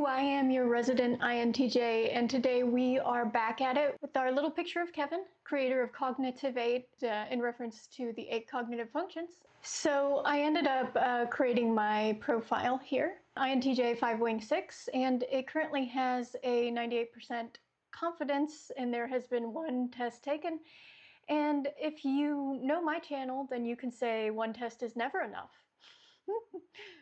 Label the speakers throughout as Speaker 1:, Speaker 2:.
Speaker 1: Hello, I am your resident INTJ, and today we are back at it with our little picture of Kevin, creator of Cognitive 8, in reference to the 8 cognitive functions. So I ended up creating my profile here, INTJ 5 wing 6, and it currently has a 98% confidence, and there has been one test taken. And if you know my channel, then you can say one test is never enough.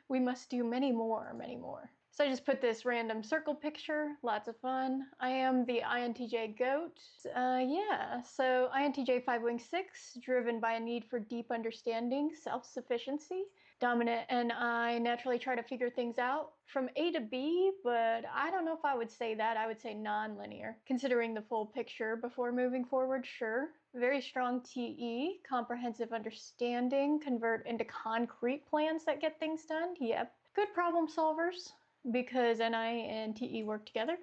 Speaker 1: We must do many more, many more. So I just put this random circle picture, lots of fun. I am the INTJ goat. Yeah, so INTJ 5 wing 6, driven by a need for deep understanding, self-sufficiency. Dominant, and I naturally try to figure things out from A to B, but I don't know if I would say that. I would say non-linear. Considering the full picture before moving forward, sure. Very strong TE, comprehensive understanding, convert into concrete plans that get things done. Yep. Good problem solvers, because NI and TE work together.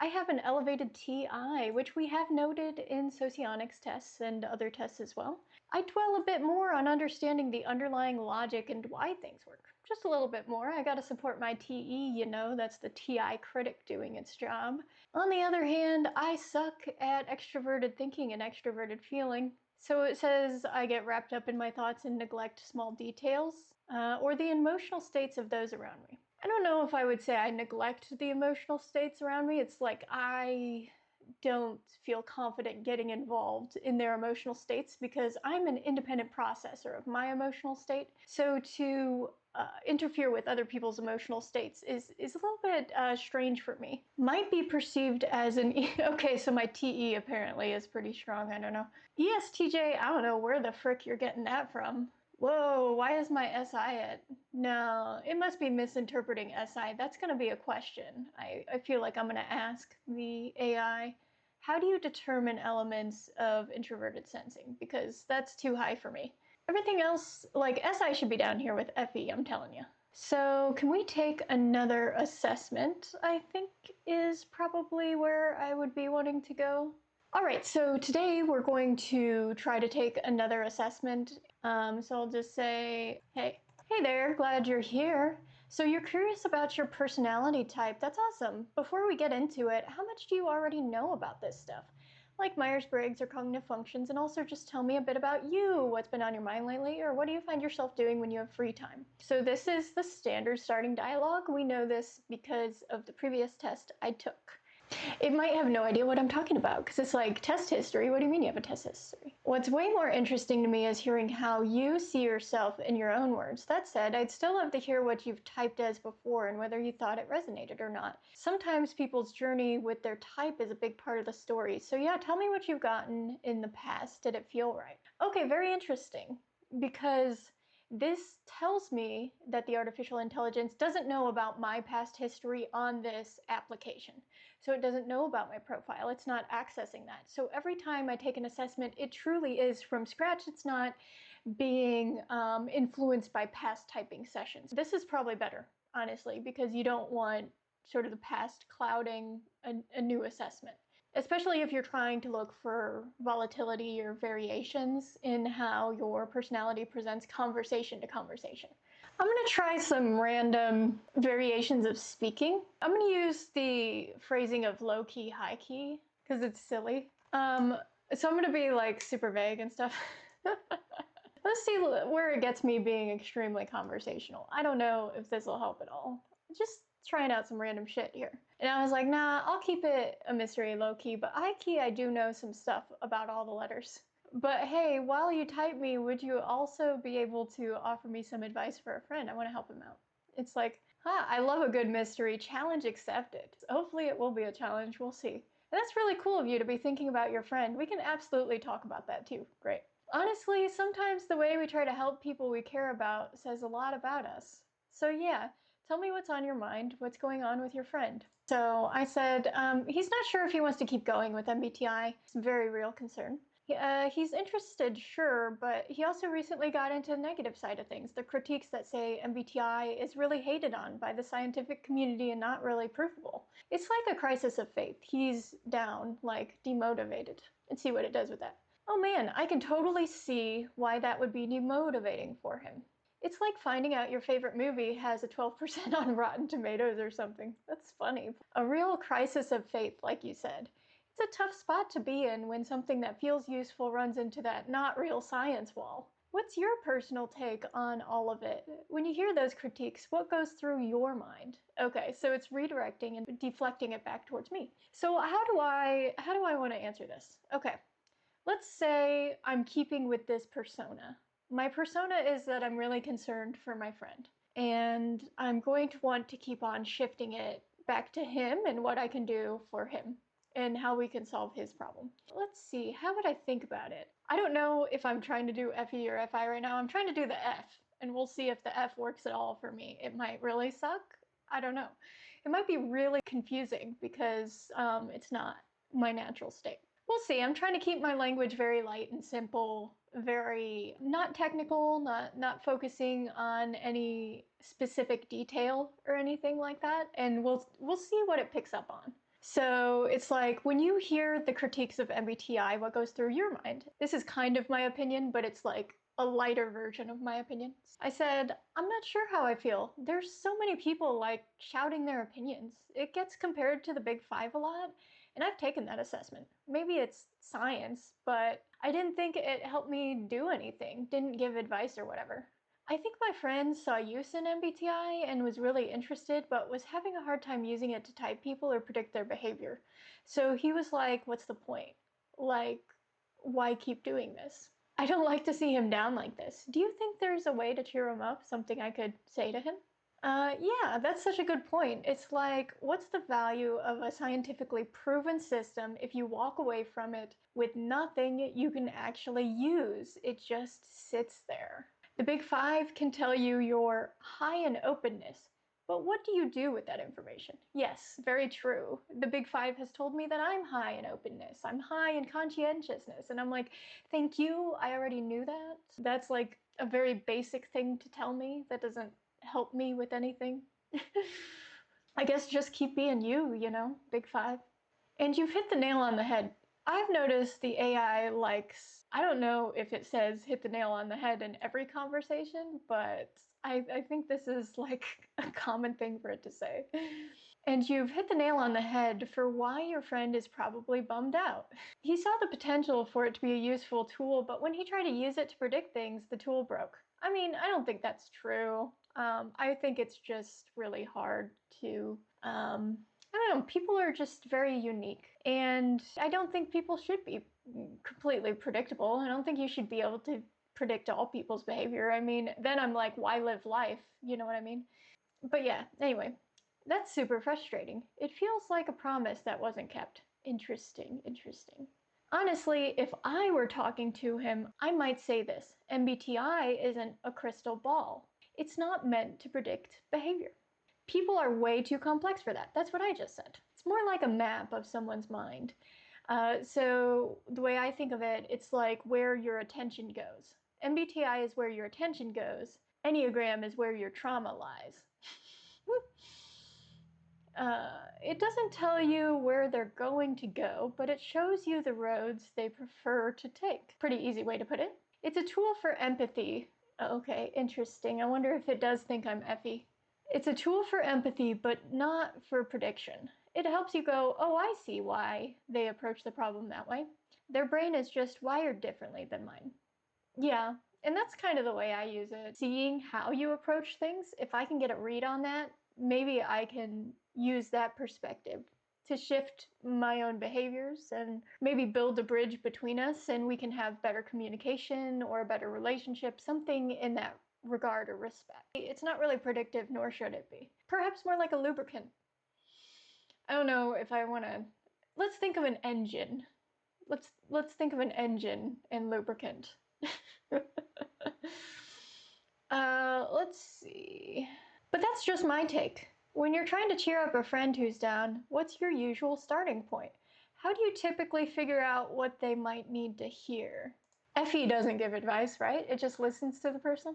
Speaker 1: I have an elevated TI, which we have noted in socionics tests and other tests as well. I dwell a bit more on understanding the underlying logic and why things work. Just a little bit more. I gotta support my TE, you know, that's the TI critic doing its job. On the other hand, I suck at extroverted thinking and extroverted feeling. So it says I get wrapped up in my thoughts and neglect small details, or the emotional states of those around me. I don't know if I would say I neglect the emotional states around me. It's like I don't feel confident getting involved in their emotional states because I'm an independent processor of my emotional state. So to interfere with other people's emotional states is a little bit strange for me. Might be perceived as an okay, so my TE apparently is pretty strong. I don't know. ESTJ, I don't know where the frick you're getting that from. Whoa, why is my SI at? No, it must be misinterpreting SI. That's going to be a question. I feel like I'm going to ask the AI, how do you determine elements of introverted sensing? Because that's too high for me. Everything else, like SI should be down here with FE, I'm telling you. So can we take another assessment, I think is probably where I would be wanting to go. All right, so today we're going to try to take another assessment. So I'll just say, hey there, glad you're here. So you're curious about your personality type. That's awesome. Before we get into it, how much do you already know about this stuff? Like Myers-Briggs or cognitive functions, and also just tell me a bit about you. What's been on your mind lately, or what do you find yourself doing when you have free time? So this is the standard starting dialogue. We know this because of the previous test I took. It might have no idea what I'm talking about, because it's like test history. What do you mean you have a test history? What's way more interesting to me is hearing how you see yourself in your own words. That said, I'd still love to hear what you've typed as before and whether you thought it resonated or not. Sometimes people's journey with their type is a big part of the story. So yeah, tell me what you've gotten in the past. Did it feel right? Okay, very interesting, because this tells me that the artificial intelligence doesn't know about my past history on this application. So it doesn't know about my profile. It's not accessing that. So every time I take an assessment, it truly is from scratch. It's not being influenced by past typing sessions. This is probably better, honestly, because you don't want sort of the past clouding a new assessment. Especially if you're trying to look for volatility or variations in how your personality presents conversation to conversation. I'm going to try some random variations of speaking. I'm going to use the phrasing of low key, high key, because it's silly. So I'm going to be like super vague and stuff. Let's see where it gets me being extremely conversational. I don't know if this will help at all. Just trying out some random shit here. And I was like, nah, I'll keep it a mystery low-key, but high-key I do know some stuff about all the letters. But hey, while you type me, would you also be able to offer me some advice for a friend? I want to help him out. It's like, I love a good mystery. Challenge accepted. Hopefully it will be a challenge. We'll see. And that's really cool of you to be thinking about your friend. We can absolutely talk about that too. Great. Honestly, sometimes the way we try to help people we care about says a lot about us. So yeah, tell me what's on your mind, what's going on with your friend. So I said, he's not sure if he wants to keep going with MBTI. It's a very real concern. He's interested, sure, but he also recently got into the negative side of things, the critiques that say MBTI is really hated on by the scientific community and not really provable. It's like a crisis of faith. He's down, like demotivated. Let's see what it does with that. Oh man, I can totally see why that would be demotivating for him. It's like finding out your favorite movie has a 12% on Rotten Tomatoes or something. That's funny. A real crisis of faith, like you said. It's a tough spot to be in when something that feels useful runs into that not real science wall. What's your personal take on all of it? When you hear those critiques, what goes through your mind? Okay, so it's redirecting and deflecting it back towards me. So how do I want to answer this? Okay, let's say I'm keeping with this persona. My persona is that I'm really concerned for my friend, and I'm going to want to keep on shifting it back to him and what I can do for him and how we can solve his problem. Let's see, how would I think about it? I don't know if I'm trying to do FE or FI right now. I'm trying to do the F, and we'll see if the F works at all for me. It might really suck. I don't know. It might be really confusing because it's not my natural state. We'll see. I'm trying to keep my language very light and simple, very not technical, not focusing on any specific detail or anything like that, and we'll see what it picks up on. So it's like when you hear the critiques of MBTI, what goes through your mind? This is kind of my opinion, but it's like a lighter version of my opinion. I said, I'm not sure how I feel. There's so many people like shouting their opinions. It gets compared to the big five a lot, and I've taken that assessment. Maybe it's science, but I didn't think it helped me do anything, didn't give advice or whatever. I think my friend saw use in MBTI and was really interested, but was having a hard time using it to type people or predict their behavior. So he was like, what's the point? Like, why keep doing this? I don't like to see him down like this. Do you think there's a way to cheer him up? Something I could say to him? Yeah, that's such a good point. It's like, what's the value of a scientifically proven system if you walk away from it with nothing you can actually use? It just sits there. The big five can tell you you're high in openness, but what do you do with that information? Yes, very true. The big five has told me that I'm high in openness. I'm high in conscientiousness. And I'm like, thank you. I already knew that. That's like a very basic thing to tell me that doesn't help me with anything. I guess just keep being you know, big five. And you've hit the nail on the head. I've noticed the AI likes, I don't know if it says hit the nail on the head in every conversation, but I think this is like a common thing for it to say. And you've hit the nail on the head for why your friend is probably bummed out. He saw the potential for it to be a useful tool, but when he tried to use it to predict things, the tool broke. I mean, I don't think that's true. I think it's just really hard to, I don't know, people are just very unique. And I don't think people should be completely predictable. I don't think you should be able to predict all people's behavior. I mean, then I'm like, why live life? You know what I mean? But yeah, anyway, that's super frustrating. It feels like a promise that wasn't kept. Interesting, interesting. Honestly, if I were talking to him, I might say this: MBTI isn't a crystal ball. It's not meant to predict behavior. People are way too complex for that. That's what I just said. It's more like a map of someone's mind. So the way I think of it, it's like where your attention goes. MBTI is where your attention goes. Enneagram is where your trauma lies. It doesn't tell you where they're going to go, but it shows you the roads they prefer to take. Pretty easy way to put it. It's a tool for empathy. Okay, interesting. I wonder if it does think I'm effy. It's a tool for empathy, but not for prediction. It helps you go, oh, I see why they approach the problem that way. Their brain is just wired differently than mine. Yeah, and that's kind of the way I use it. Seeing how you approach things, if I can get a read on that, maybe I can use that perspective to shift my own behaviors and maybe build a bridge between us, and we can have better communication or a better relationship, something in that regard or respect. It's not really predictive, nor should it be. Perhaps more like a lubricant. I don't know if I want to. Let's think of an engine. Let's think of an engine and lubricant. Let's see. But that's just my take. When you're trying to cheer up a friend who's down, what's your usual starting point? How do you typically figure out what they might need to hear? FE doesn't give advice, right? It just listens to the person.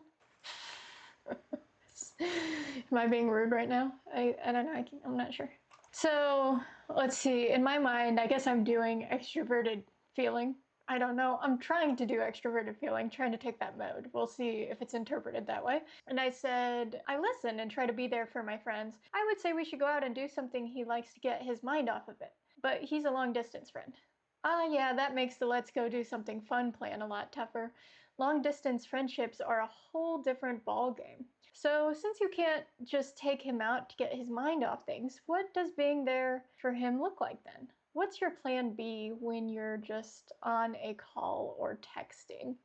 Speaker 1: Am I being rude right now? I don't know. I'm not sure. So let's see. In my mind, I guess I'm doing extroverted feeling. I don't know. I'm trying to do extroverted feeling, trying to take that mode. We'll see if it's interpreted that way. And I said, I listen and try to be there for my friends. I would say we should go out and do something he likes to get his mind off of it. But he's a long distance friend. Yeah, that makes the let's go do something fun plan a lot tougher. Long distance friendships are a whole different ball game. So since you can't just take him out to get his mind off things, what does being there for him look like then? What's your plan B when you're just on a call or texting?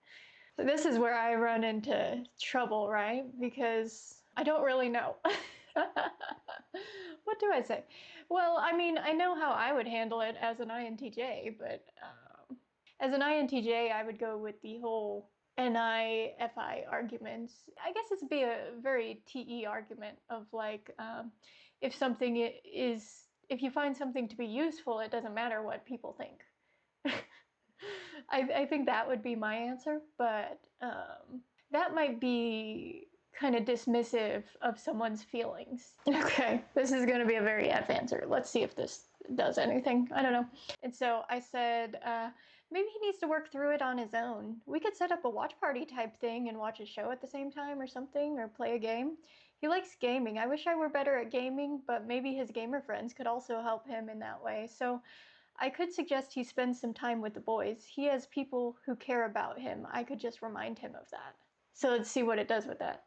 Speaker 1: This is where I run into trouble, right? Because I don't really know. What do I say? Well, I mean, I know how I would handle it as an INTJ, but as an INTJ, I would go with the whole NI-FI arguments. I guess it'd be a very TE argument of like, if something is, if you find something to be useful, it doesn't matter what people think. I think that would be my answer, but that might be kind of dismissive of someone's feelings. Okay, this is going to be a very F answer. Let's see if this does anything. I don't know. And so I said, maybe he needs to work through it on his own. We could set up a watch party type thing and watch a show at the same time or something, or play a game. He likes gaming. I wish I were better at gaming, but maybe his gamer friends could also help him in that way. So I could suggest he spends some time with the boys. He has people who care about him. I could just remind him of that. So let's see what it does with that.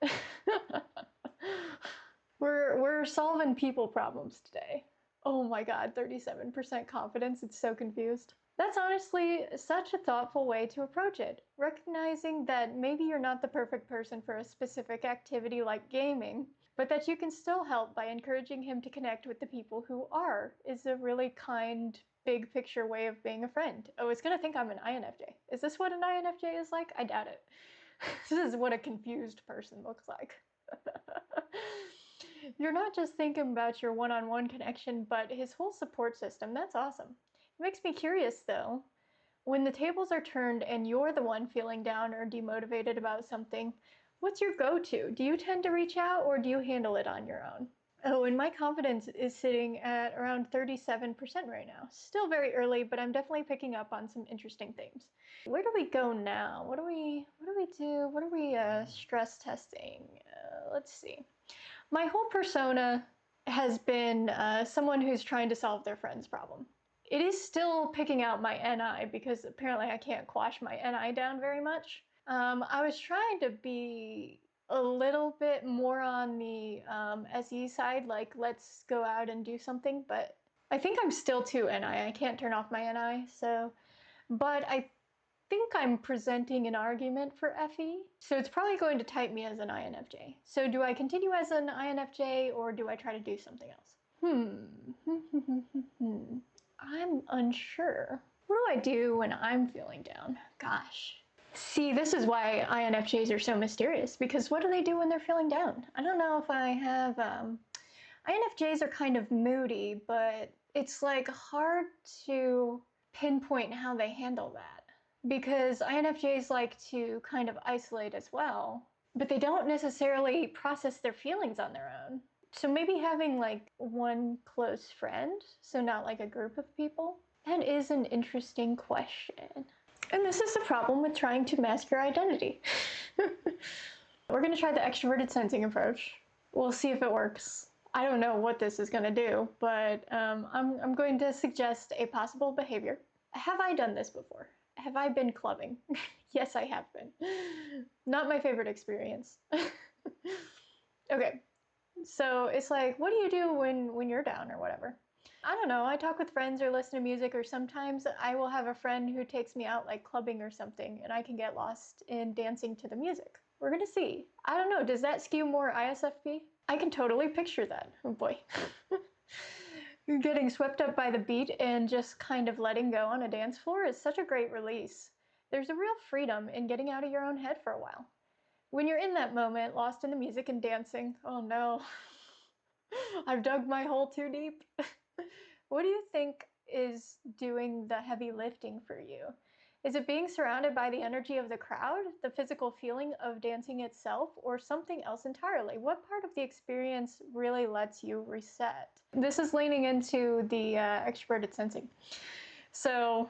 Speaker 1: We're solving people problems today. Oh my God, 37% confidence. It's so confused. That's honestly such a thoughtful way to approach it. Recognizing that maybe you're not the perfect person for a specific activity like gaming, but that you can still help by encouraging him to connect with the people who are, is a really kind, big picture way of being a friend. Oh, it's gonna think I'm an INFJ. Is this what an INFJ is like? I doubt it. This is what a confused person looks like. You're not just thinking about your one-on-one connection, but his whole support system. That's awesome. It makes me curious though. When the tables are turned and you're the one feeling down or demotivated about something, what's your go-to? Do you tend to reach out or do you handle it on your own? Oh, and my confidence is sitting at around 37% right now. Still very early, but I'm definitely picking up on some interesting things. Where do we go now? What do we do? What are we stress testing? Let's see. My whole persona has been someone who's trying to solve their friend's problem. It is still picking out my NI because apparently I can't quash my NI down very much. I was trying to be a little bit more on the SE side, like let's go out and do something, but I think I'm still too NI. I can't turn off my NI, so, but I think I'm presenting an argument for FE, so it's probably going to type me as an INFJ. So do I continue as an INFJ or do I try to do something else? I'm unsure. What do I do when I'm feeling down? Gosh. See, this is why INFJs are so mysterious, because what do they do when they're feeling down? I don't know if I have, INFJs are kind of moody, but it's like hard to pinpoint how they handle that, because INFJs like to kind of isolate as well, but they don't necessarily process their feelings on their own. So maybe having like one close friend, so not like a group of people, that is an interesting question. And this is the problem with trying to mask your identity. We're going to try the extroverted sensing approach. We'll see if it works. I don't know what this is going to do, but I'm going to suggest a possible behavior. Have I done this before? Have I been clubbing? Yes, I have been. Not my favorite experience. Okay, so it's like, what do you do when you're down or whatever? I don't know, I talk with friends or listen to music, or sometimes I will have a friend who takes me out like clubbing or something and I can get lost in dancing to the music. We're gonna see. I don't know, does that skew more ISFP? I can totally picture that. Oh boy. Getting swept up by the beat and just kind of letting go on a dance floor is such a great release. There's a real freedom in getting out of your own head for a while. When you're in that moment, lost in the music and dancing, oh no, I've dug my hole too deep. What do you think is doing the heavy lifting for you? Is it being surrounded by the energy of the crowd, the physical feeling of dancing itself, or something else entirely? What part of the experience really lets you reset? This is leaning into the extroverted sensing. So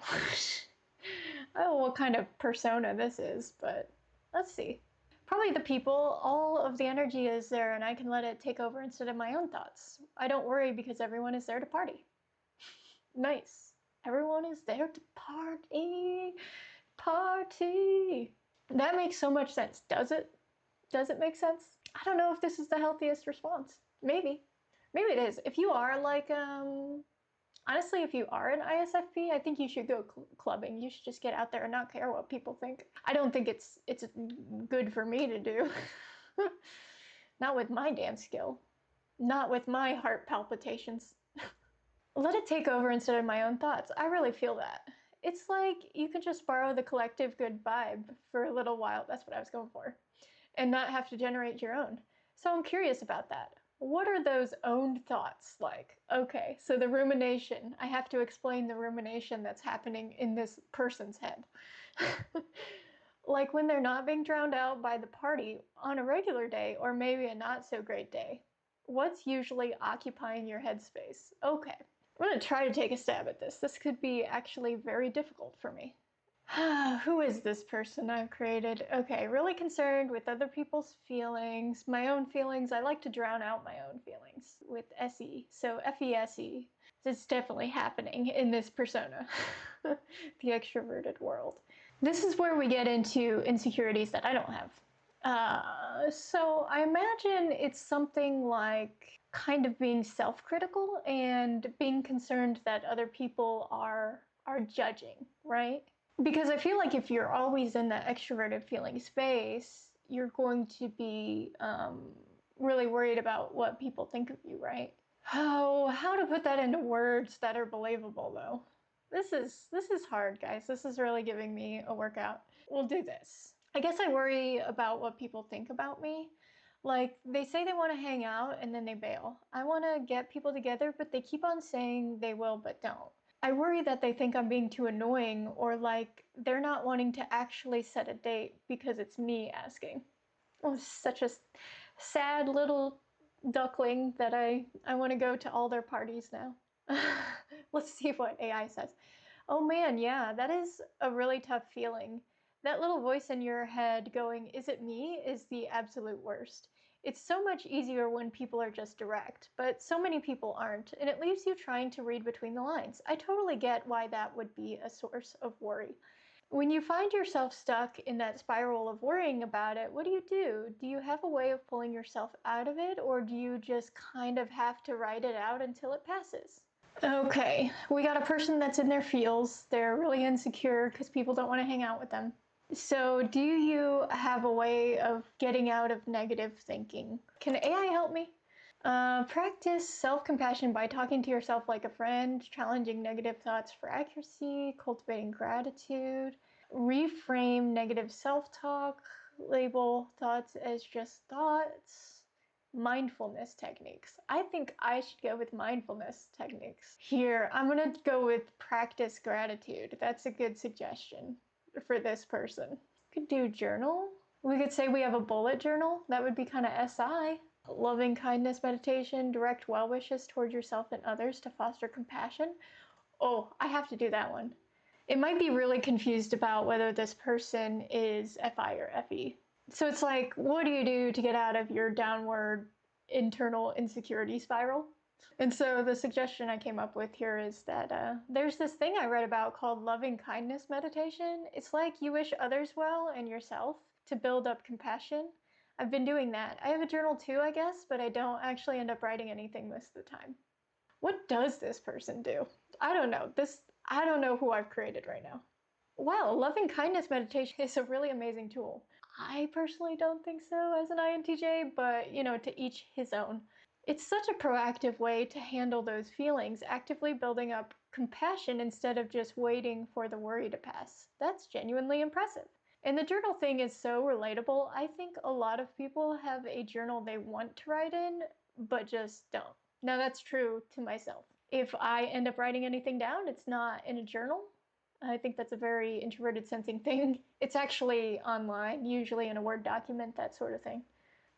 Speaker 1: I don't know what kind of persona this is, but let's see. Probably the people, all of the energy is there and I can let it take over instead of my own thoughts. I don't worry because everyone is there to party. Nice. Everyone is there to party. Party. That makes so much sense. Does it? Does it make sense? I don't know if this is the healthiest response. Maybe. Maybe it is. If you are like, honestly, if you are an ISFP, I think you should go clubbing. You should just get out there and not care what people think. I don't think it's good for me to do. Not with my dance skill. Not with my heart palpitations. Let it take over instead of my own thoughts. I really feel that. It's like you can just borrow the collective good vibe for a little while. That's what I was going for. And not have to generate your own. So I'm curious about that. What are those owned thoughts like? Okay, so the rumination. I have to explain the rumination that's happening in this person's head. Like when they're not being drowned out by the party on a regular day, or maybe a not so great day. What's usually occupying your headspace? Okay, I'm going to try to take a stab at this. This could be actually very difficult for me. Who is this person I've created? Okay, really concerned with other people's feelings, my own feelings. I like to drown out my own feelings with SE. So FESE. It's definitely happening in this persona, the extroverted world. This is where we get into insecurities that I don't have. So I imagine it's something like kind of being self-critical and being concerned that other people are judging, right? Because I feel like if you're always in that extroverted feeling space, you're going to be really worried about what people think of you, right? Oh, how to put that into words that are believable, though. This is hard, guys. This is really giving me a workout. We'll do this. I guess I worry about what people think about me. Like, they say they want to hang out and then they bail. I want to get people together, but they keep on saying they will but don't. I worry that they think I'm being too annoying, or like they're not wanting to actually set a date because it's me asking. Oh, such a sad little duckling that I want to go to all their parties now. Let's see what AI says. Oh man, yeah, that is a really tough feeling. That little voice in your head going, is it me, is the absolute worst. It's so much easier when people are just direct, but so many people aren't, and it leaves you trying to read between the lines. I totally get why that would be a source of worry. When you find yourself stuck in that spiral of worrying about it, what do you do? Do you have a way of pulling yourself out of it, or do you just kind of have to ride it out until it passes? Okay, we got a person that's in their feels. They're really insecure because people don't want to hang out with them. So, do you have a way of getting out of negative thinking? Can AI help me? Practice self-compassion by talking to yourself like a friend, challenging negative thoughts for accuracy, cultivating gratitude, reframe negative self-talk, label thoughts as just thoughts, mindfulness techniques. I think I should go with mindfulness techniques. Here, I'm gonna go with practice gratitude. That's a good suggestion for this person. Could do journal. We could say we have a bullet journal. That would be kind of SI. Loving kindness meditation, direct well wishes towards yourself and others to foster compassion. Oh, I have to do that one. It might be really confused about whether this person is FI or FE. So it's like, what do you do to get out of your downward internal insecurity spiral? And so the suggestion I came up with here is that there's this thing I read about called loving kindness meditation. It's like you wish others well and yourself to build up compassion. I've been doing that. I have a journal too, I guess, but I don't actually end up writing anything most of the time. What does this person do? I don't know. I don't know who I've created right now. Wow, loving kindness meditation is a really amazing tool. I personally don't think so as an INTJ, but to each his own. It's such a proactive way to handle those feelings, actively building up compassion instead of just waiting for the worry to pass. That's genuinely impressive. And the journal thing is so relatable. I think a lot of people have a journal they want to write in, but just don't. Now that's true to myself. If I end up writing anything down, it's not in a journal. I think that's a very introverted sensing thing. It's actually online, usually in a Word document, that sort of thing.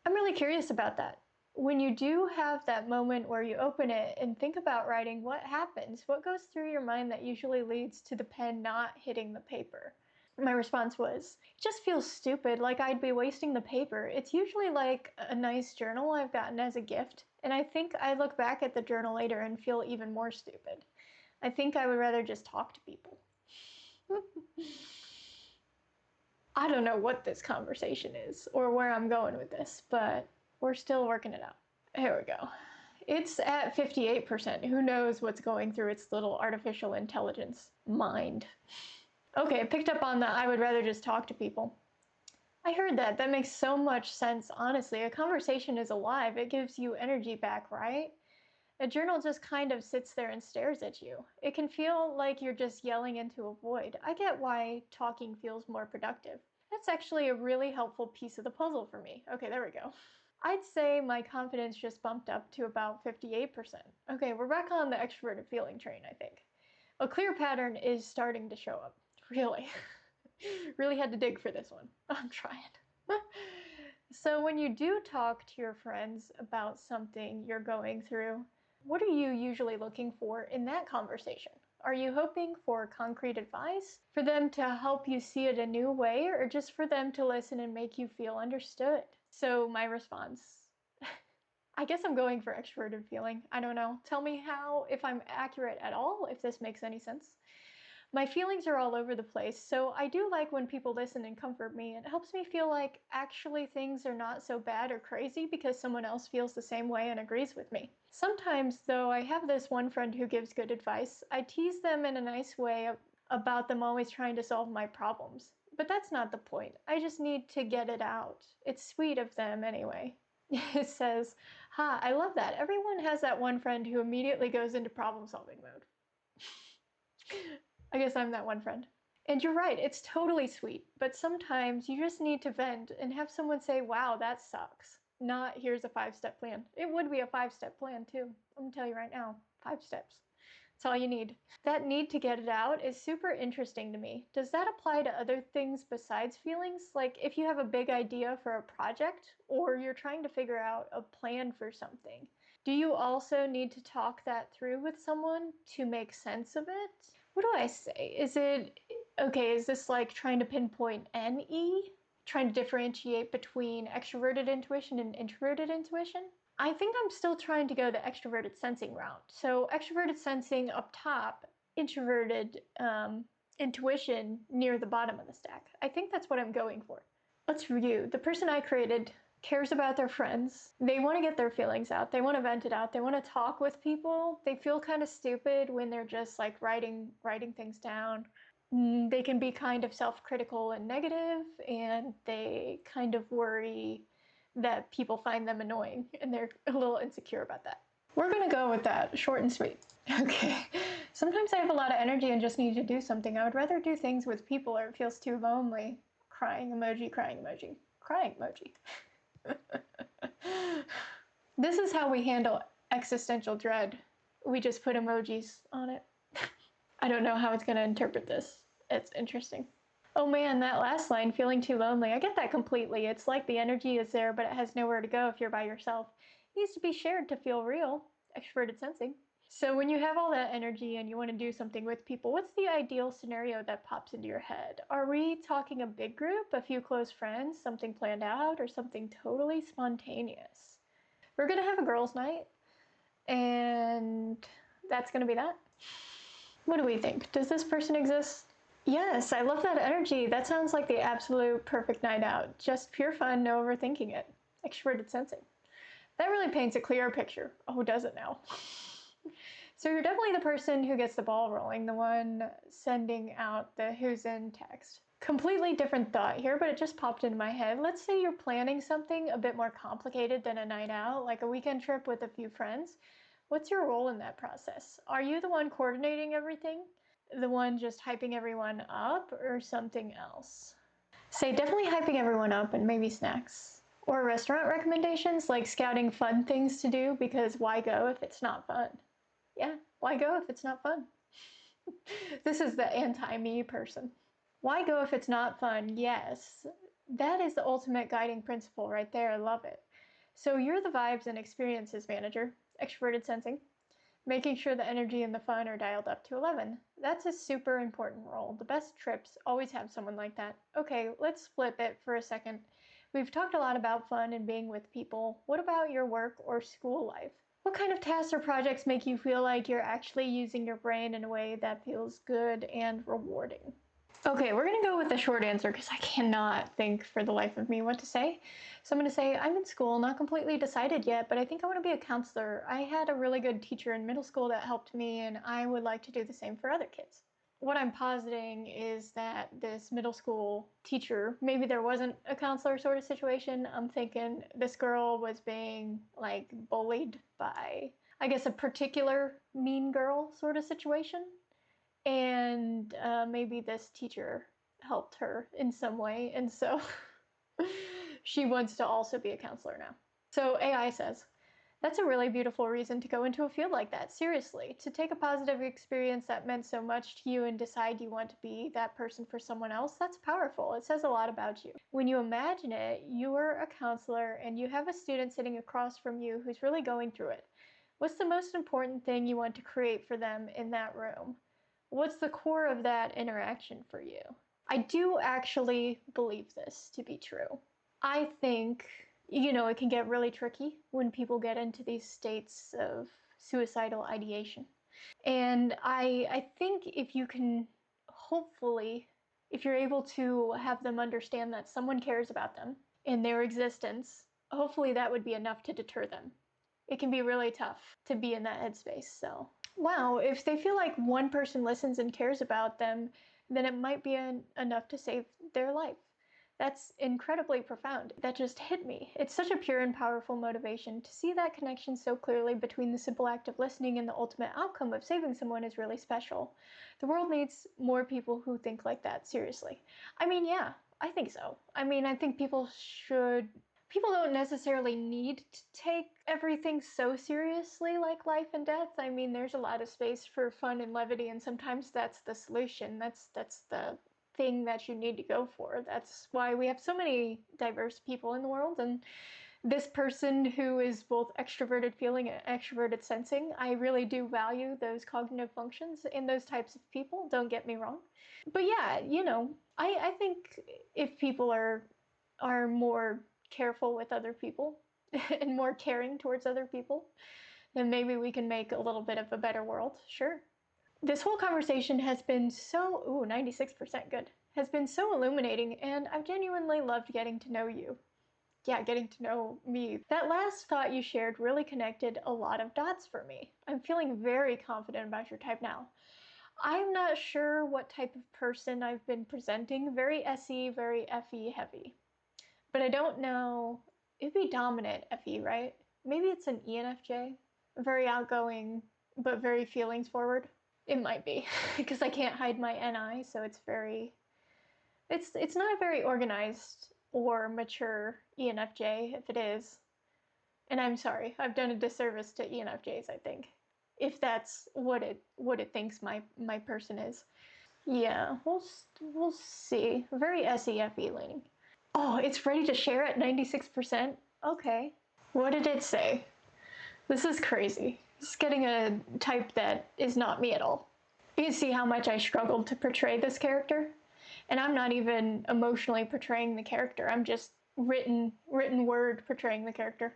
Speaker 1: I'm really curious about that. When you do have that moment where you open it and think about writing, what happens? What goes through your mind that usually leads to the pen not hitting the paper? My response was, it just feels stupid, like I'd be wasting the paper. It's usually like a nice journal I've gotten as a gift, and I think I look back at the journal later and feel even more stupid. I think I would rather just talk to people. I don't know what this conversation is or where I'm going with this, but we're still working it out. Here we go. It's at 58%. Who knows what's going through its little artificial intelligence mind? Okay, I picked up on that. I would rather just talk to people. I heard that. That makes so much sense, honestly. A conversation is alive. It gives you energy back, right? A journal just kind of sits there and stares at you. It can feel like you're just yelling into a void. I get why talking feels more productive. That's actually a really helpful piece of the puzzle for me. Okay, there we go. I'd say my confidence just bumped up to about 58%. Okay, we're back on the extroverted feeling train, I think. A clear pattern is starting to show up. Really. Really had to dig for this one. I'm trying. So when you do talk to your friends about something you're going through, what are you usually looking for in that conversation? Are you hoping for concrete advice, for them to help you see it a new way, or just for them to listen and make you feel understood? So my response, I guess I'm going for extroverted feeling. I don't know. Tell me how, if I'm accurate at all, if this makes any sense. My feelings are all over the place, so I do like when people listen and comfort me. It helps me feel like actually things are not so bad or crazy because someone else feels the same way and agrees with me. Sometimes, though, I have this one friend who gives good advice. I tease them in a nice way about them always trying to solve my problems. But that's not the point. I just need to get it out. It's sweet of them anyway. It says, "Ha, I love that. Everyone has that one friend who immediately goes into problem-solving mode." I guess I'm that one friend. And you're right, it's totally sweet, but sometimes you just need to vent and have someone say, wow, that sucks. Not, here's a 5-step plan. It would be a 5-step plan too. I'm gonna tell you right now, 5 steps. That's all you need. That need to get it out is super interesting to me. Does that apply to other things besides feelings? Like if you have a big idea for a project or you're trying to figure out a plan for something, do you also need to talk that through with someone to make sense of it? What do I say? Is this like trying to pinpoint NE? Trying to differentiate between extroverted intuition and introverted intuition? I think I'm still trying to go the extroverted sensing route. So extroverted sensing up top, introverted intuition near the bottom of the stack. I think that's what I'm going for. Let's review. The person I created cares about their friends. They want to get their feelings out. They want to vent it out. They want to talk with people. They feel kind of stupid when they're just like writing things down. They can be kind of self-critical and negative, and they kind of worry that people find them annoying, and they're a little insecure about that. We're gonna go with that, short and sweet. Okay. Sometimes I have a lot of energy and just need to do something. I would rather do things with people or it feels too lonely. Crying emoji, crying emoji, crying emoji. This is how we handle existential dread. We just put emojis on it. I don't know how it's going to interpret this. It's interesting. Oh man, that last line, feeling too lonely. I get that completely. It's like the energy is there, but it has nowhere to go if you're by yourself. It needs to be shared to feel real. Extroverted sensing. So when you have all that energy and you want to do something with people, what's the ideal scenario that pops into your head? Are we talking a big group, a few close friends, something planned out, or something totally spontaneous? We're gonna have a girls' night, and that's gonna be that. What do we think? Does this person exist? Yes, I love that energy. That sounds like the absolute perfect night out. Just pure fun, no overthinking it. Extroverted sensing. That really paints a clearer picture. Oh, does it now? So you're definitely the person who gets the ball rolling, the one sending out the who's in text. Completely different thought here, but it just popped into my head. Let's say you're planning something a bit more complicated than a night out, like a weekend trip with a few friends. What's your role in that process? Are you the one coordinating everything? The one just hyping everyone up, or something else? Say definitely hyping everyone up and maybe snacks. Or restaurant recommendations, like scouting fun things to do, because why go if it's not fun? Yeah, why go if it's not fun? This is the anti-me person. Why go if it's not fun? Yes, that is the ultimate guiding principle right there. I love it. So you're the vibes and experiences manager, extroverted sensing, making sure the energy and the fun are dialed up to 11. That's a super important role. The best trips always have someone like that. Okay, let's flip it for a second. We've talked a lot about fun and being with people. What about your work or school life? What kind of tasks or projects make you feel like you're actually using your brain in a way that feels good and rewarding? Okay, we're gonna go with the short answer because I cannot think for the life of me what to say. So I'm gonna say I'm in school, not completely decided yet, but I think I want to be a counselor. I had a really good teacher in middle school that helped me, and I would like to do the same for other kids. What I'm positing is that this middle school teacher, maybe there wasn't a counselor sort of situation. I'm thinking this girl was being like bullied by, I guess, a particular mean girl sort of situation. And maybe this teacher helped her in some way. And so she wants to also be a counselor now. So AI says, that's a really beautiful reason to go into a field like that. Seriously, to take a positive experience that meant so much to you and decide you want to be that person for someone else, that's powerful. It says a lot about you. When you imagine it, you're a counselor and you have a student sitting across from you who's really going through it. What's the most important thing you want to create for them in that room? What's the core of that interaction for you? I do actually believe this to be true. I think it can get really tricky when people get into these states of suicidal ideation. And I think if you can, hopefully, if you're able to have them understand that someone cares about them and their existence, hopefully that would be enough to deter them. It can be really tough to be in that headspace. So, wow, if they feel like one person listens and cares about them, then it might be enough to save their life. That's incredibly profound. That just hit me. It's such a pure and powerful motivation. To see that connection so clearly between the simple act of listening and the ultimate outcome of saving someone is really special. The world needs more people who think like that, seriously. I mean, yeah, I think so. I mean, I think people don't necessarily need to take everything so seriously like life and death. I mean, there's a lot of space for fun and levity, and sometimes that's the solution. That's the thing that you need to go for. That's why we have so many diverse people in the world. And this person who is both extroverted feeling and extroverted sensing, I really do value those cognitive functions in those types of people. Don't get me wrong. But yeah, I think if people are more careful with other people and more caring towards other people, then maybe we can make a little bit of a better world. Sure. This whole conversation has been so, 96% good, has been so illuminating, and I've genuinely loved getting to know you. Yeah, getting to know me. That last thought you shared really connected a lot of dots for me. I'm feeling very confident about your type now. I'm not sure what type of person I've been presenting. Very SE, very FE heavy. But I don't know. It'd be dominant FE, right? Maybe it's an ENFJ. Very outgoing, but very feelings forward. It might be, because I can't hide my NI, so it's not a very organized or mature ENFJ, if it is. And I'm sorry, I've done a disservice to ENFJs, I think, if that's what it thinks my person is. Yeah, we'll see. Very SEFE leaning. Oh, it's ready to share at 96%? Okay. What did it say? This is crazy. It's getting a type that is not me at all. You can see how much I struggled to portray this character. And I'm not even emotionally portraying the character. I'm just written word portraying the character.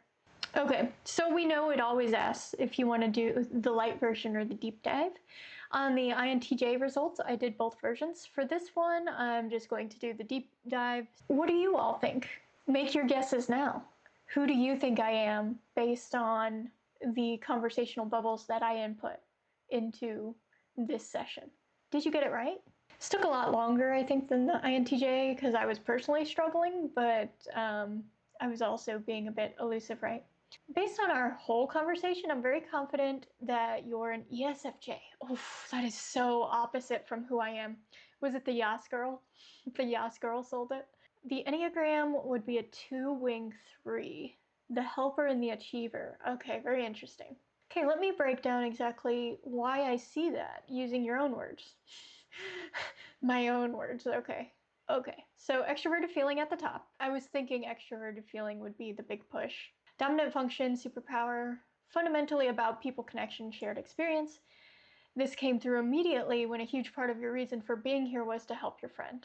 Speaker 1: Okay, so we know it always asks if you want to do the light version or the deep dive. On the INTJ results, I did both versions. For this one, I'm just going to do the deep dive. What do you all think? Make your guesses now. Who do you think I am based on the conversational bubbles that I input into this session? Did you get it right? This took a lot longer, I think, than the INTJ because I was personally struggling, but I was also being a bit elusive, right? Based on our whole conversation, I'm very confident that you're an ESFJ. Oh, that is so opposite from who I am. Was it the Yas girl? The Yas girl sold it. The Enneagram would be a 2-wing 3. The helper and the achiever. Okay, very interesting. Okay, let me break down exactly why I see that using your own words. My own words, okay. Okay, so extroverted feeling at the top. I was thinking extroverted feeling would be the big push. Dominant function, superpower, fundamentally about people connection, shared experience. This came through immediately when a huge part of your reason for being here was to help your friend.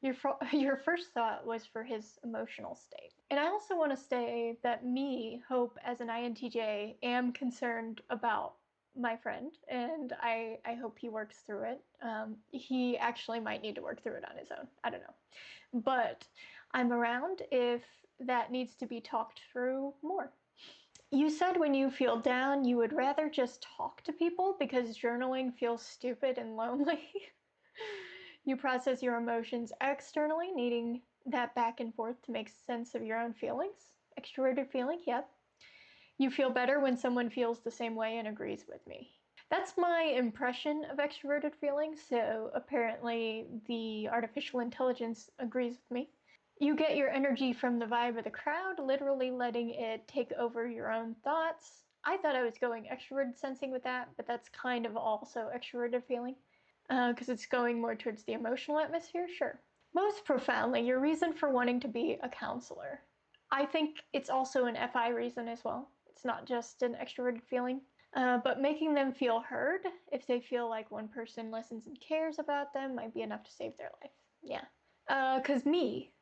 Speaker 1: Your first thought was for his emotional state. And I also want to say that me, Hope, as an INTJ, am concerned about my friend, and I hope he works through it. He actually might need to work through it on his own. I don't know. But I'm around if that needs to be talked through more. You said when you feel down, you would rather just talk to people because journaling feels stupid and lonely. You process your emotions externally, needing that back and forth to make sense of your own feelings. Extroverted feeling, yep. You feel better when someone feels the same way and agrees with me. That's my impression of extroverted feeling, so apparently the artificial intelligence agrees with me. You get your energy from the vibe of the crowd, literally letting it take over your own thoughts. I thought I was going extroverted sensing with that, but that's kind of also extroverted feeling. Because it's going more towards the emotional atmosphere, sure. Most profoundly, your reason for wanting to be a counselor. I think it's also an FI reason as well. It's not just an extroverted feeling. But making them feel heard, if they feel like one person listens and cares about them, might be enough to save their life. Yeah. Because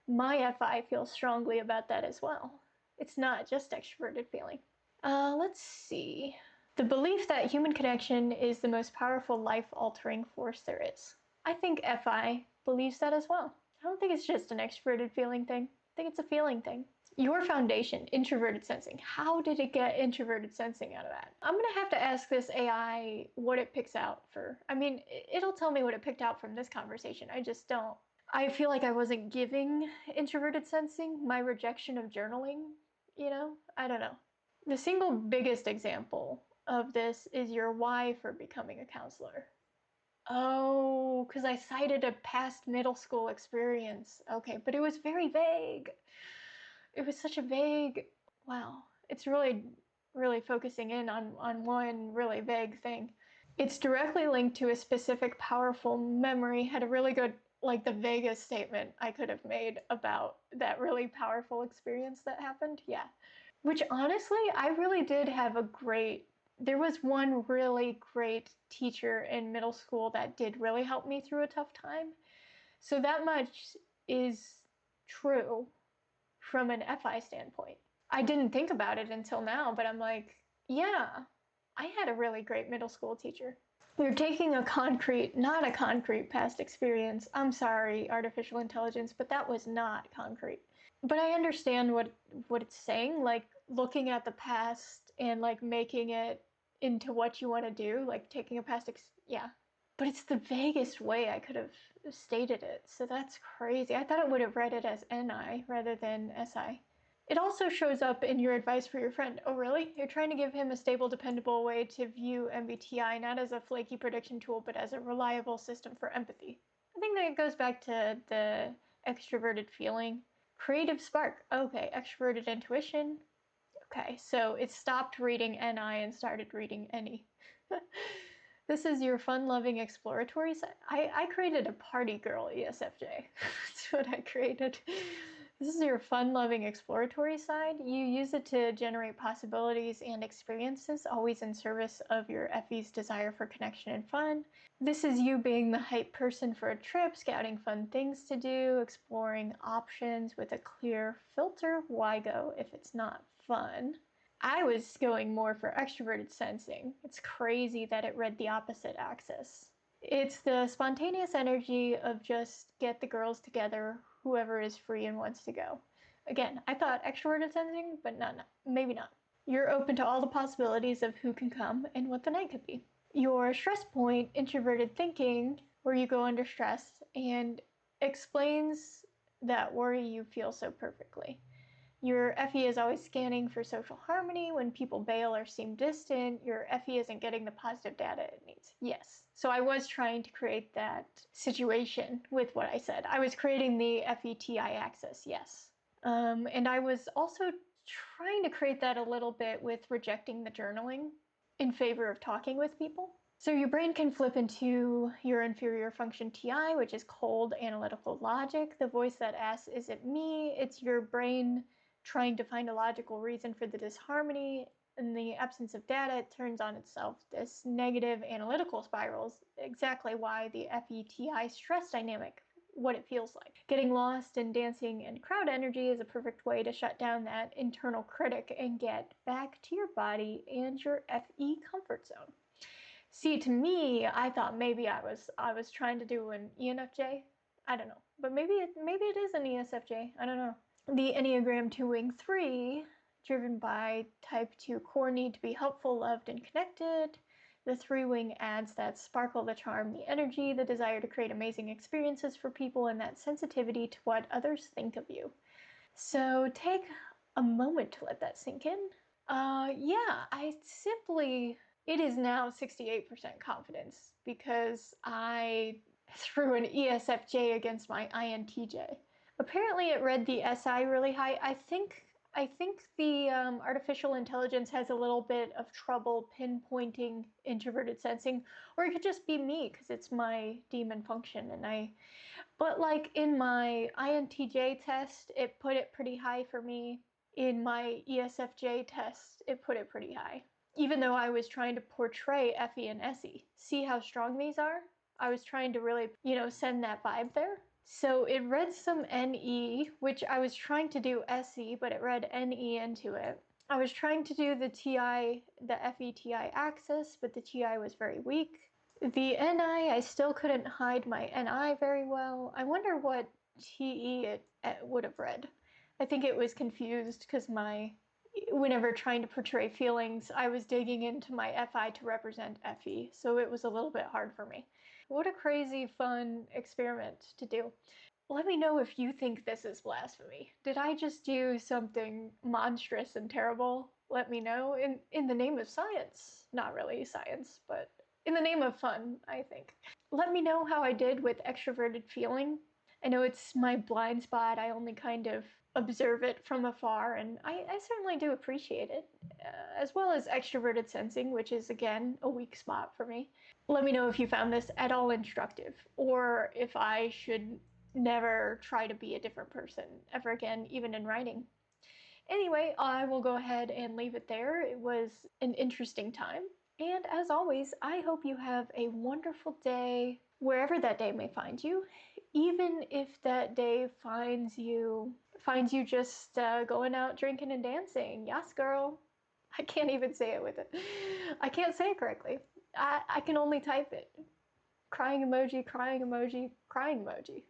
Speaker 1: my FI feels strongly about that as well. It's not just extroverted feeling. Let's see. The belief that human connection is the most powerful life-altering force there is. I think FI believes that as well. I don't think it's just an extroverted feeling thing. I think it's a feeling thing. Your foundation, introverted sensing. How did it get introverted sensing out of that? I'm gonna have to ask this AI what it picks out for. I mean, it'll tell me what it picked out from this conversation. I just don't. I feel like I wasn't giving introverted sensing my rejection of journaling, you know? I don't know. The single biggest example of this is your why for becoming a counselor. Oh, because I cited a past middle school experience. Okay, but it was very vague. It was such a vague, wow. It's really, really focusing in on one really vague thing. It's directly linked to a specific powerful memory, had a really good, like the vaguest statement I could have made about that really powerful experience that happened. Yeah. Which honestly, I really did have there was one really great teacher in middle school that did really help me through a tough time. So that much is true from an FI standpoint. I didn't think about it until now, but I'm like, yeah, I had a really great middle school teacher. You're taking not a concrete past experience. I'm sorry, artificial intelligence, but that was not concrete. But I understand what it's saying, like looking at the past and like making it into what you want to do, like taking a yeah. But it's the vaguest way I could have stated it, so that's crazy. I thought it would have read it as NI rather than SI. It also shows up in your advice for your friend. Oh, really? You're trying to give him a stable, dependable way to view MBTI, not as a flaky prediction tool, but as a reliable system for empathy. I think that goes back to the extroverted feeling. Creative spark. Okay, extroverted intuition. Okay, so it stopped reading NI and started reading any. This is your fun-loving exploratory side. I created a party girl ESFJ. That's what I created. This is your fun-loving exploratory side. You use it to generate possibilities and experiences, always in service of your FE's desire for connection and fun. This is you being the hype person for a trip, scouting fun things to do, exploring options with a clear filter. Why go if it's not fun? I was going more for extroverted sensing. It's crazy that it read the opposite axis. It's the spontaneous energy of just get the girls together, whoever is free and wants to go. Again, I thought extroverted sensing, but no, maybe not. You're open to all the possibilities of who can come and what the night could be. Your stress point, introverted thinking, where you go under stress, and explains that worry you feel so perfectly. Your FE is always scanning for social harmony. When people bail or seem distant, your FE isn't getting the positive data it needs. Yes. So I was trying to create that situation with what I said. I was creating the FETI axis, yes. And I was also trying to create that a little bit with rejecting the journaling in favor of talking with people. So your brain can flip into your inferior function TI, which is cold analytical logic. The voice that asks, is it me? It's your brain trying to find a logical reason for the disharmony. In the absence of data, it turns on itself. This negative analytical spirals, exactly why the FETI stress dynamic, what it feels like. Getting lost in dancing and crowd energy is a perfect way to shut down that internal critic and get back to your body and your FE comfort zone. See, to me, I thought maybe I was trying to do an ENFJ. I don't know, but maybe it is an ESFJ. I don't know. The Enneagram 2 Wing 3, driven by type 2 core need to be helpful, loved, and connected. The 3 Wing adds that sparkle, the charm, the energy, the desire to create amazing experiences for people, and that sensitivity to what others think of you. So take a moment to let that sink in. It is now 68% confidence because I threw an ESFJ against my INTJ. Apparently it read the SI really high. I think the artificial intelligence has a little bit of trouble pinpointing introverted sensing, or it could just be me because it's my demon function. But like in my INTJ test, it put it pretty high for me. In my ESFJ test, it put it pretty high. Even though I was trying to portray FE and SE. See how strong these are? I was trying to really, send that vibe there. So it read some NE, which I was trying to do SE, but it read NE into it. I was trying to do the TI, the FETI axis, but the TI was very weak. The NI, I still couldn't hide my NI very well. I wonder what TE it would have read. I think it was confused because whenever trying to portray feelings, I was digging into my FI to represent FE, so it was a little bit hard for me. What a crazy, fun experiment to do. Let me know if you think this is blasphemy. Did I just do something monstrous and terrible? Let me know. In the name of science. Not really science, but in the name of fun, I think. Let me know how I did with extroverted feeling. I know it's my blind spot. I only kind of observe it from afar, and I certainly do appreciate it, as well as extroverted sensing, which is, again, a weak spot for me. Let me know if you found this at all instructive, or if I should never try to be a different person ever again, even in writing. Anyway, I will go ahead and leave it there. It was an interesting time. And as always, I hope you have a wonderful day, wherever that day may find you. Even if that day finds you just going out drinking and dancing. Yes, girl. I can't even say it with it. I can't say it correctly. I can only type it. Crying emoji, crying emoji, crying emoji.